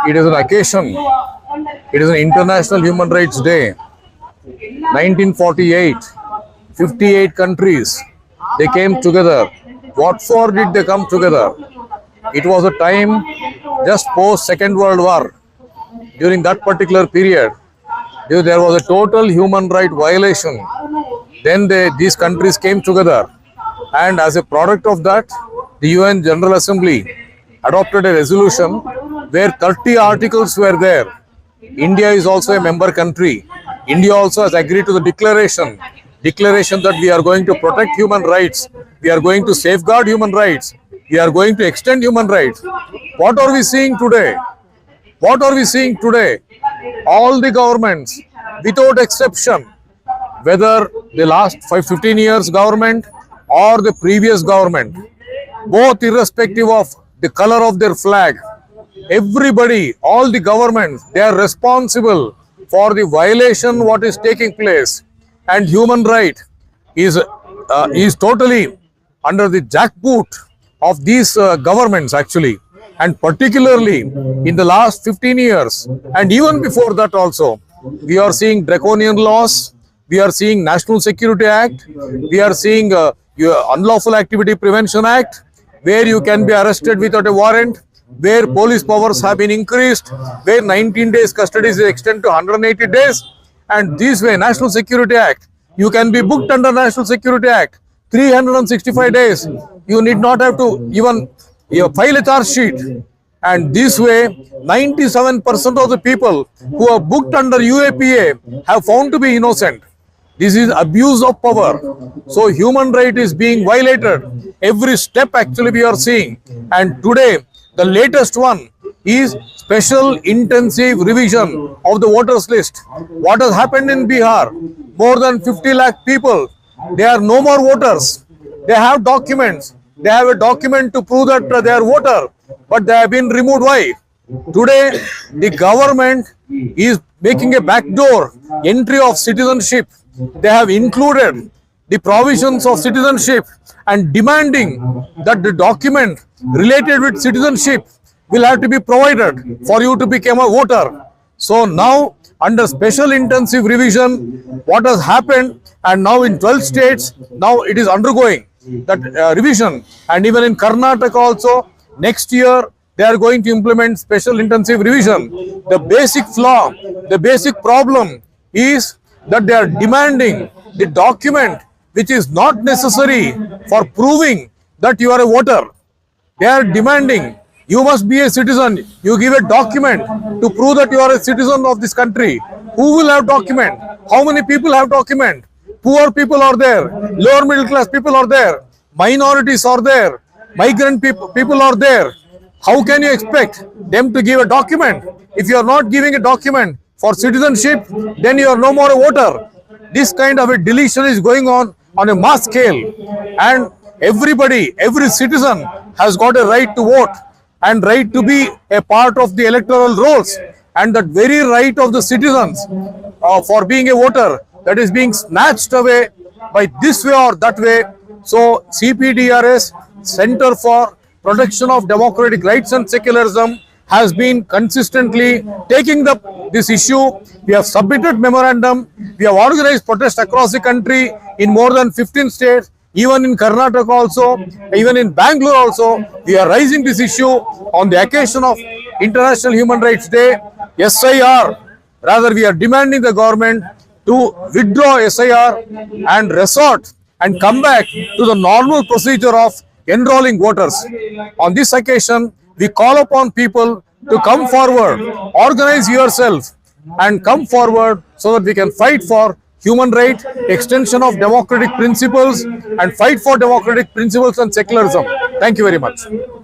it is an occasion. It is an International Human Rights Day. 1948, 58 countries, they came together. What for did they come together? It was a time just post Second World War. During that particular period, there was a total human right violation. Then these countries came together, and as a product of that, the UN General Assembly adopted a resolution where 30 articles were there. India is also a member country. India also has agreed to the declaration that we are going to protect human rights, we are going to safeguard human rights, we are going to extend human rights. What are we seeing today? What are we seeing today? All the governments, without exception, whether the last 15 years government or the previous government, both irrespective of the color of their flag, everybody, all the governments, they are responsible for the violation what is taking place, and human right is totally under the jackboot of these governments actually, and particularly in the last 15 years and even before that also, we are seeing draconian laws, we are seeing National Security Act, we are seeing Unlawful Activity Prevention Act, where you can be arrested without a warrant, where police powers have been increased, where 19 days custody is extended to 180 days, and this way National Security Act, you can be booked under National Security Act 365 days. You need not have to even file a charge sheet. And this way, 97% of the people who are booked under UAPA have found to be innocent. This is abuse of power. So human right is being violated. Every step actually we are seeing. And today, the latest one is special intensive revision of the voters list. What has happened in Bihar? More than 50 lakh people, they are no more voters. They have documents. They have a document to prove that they are voter, but they have been removed. Why? Today, the government is making a backdoor entry of citizenship. They have included the provisions of citizenship and demanding that the document related with citizenship will have to be provided for you to become a voter. So now, under special intensive revision, what has happened, and now in 12 states, now it is undergoing that revision, and even in Karnataka also, next year they are going to implement special intensive revision. The basic flaw, the basic problem is that they are demanding the document which is not necessary for proving that you are a voter. They are demanding you must be a citizen. You give a document to prove that you are a citizen of this country. Who will have document? How many people have document? Poor people are there. Lower middle class people are there. Minorities are there. Migrant people are there. How can you expect them to give a document? If you are not giving a document for citizenship, then you are no more a voter. This kind of a deletion is going on a mass scale, and everybody, every citizen has got a right to vote and right to be a part of the electoral rolls, and that very right of the citizens for being a voter, that is being snatched away by this way or that way. So CPDRS, Center for Protection of Democratic Rights and Secularism, has been consistently taking this issue. We have submitted memorandum. We have organized protests across the country in more than 15 states. Even in Karnataka also, even in Bangalore also, we are raising this issue on the occasion of International Human Rights Day. SIR, rather we are demanding the government to withdraw SIR and resort and come back to the normal procedure of enrolling voters. On this occasion, we call upon people to come forward, organize yourself and come forward so that we can fight for human right, extension of democratic principles, and fight for democratic principles and secularism. Thank you very much.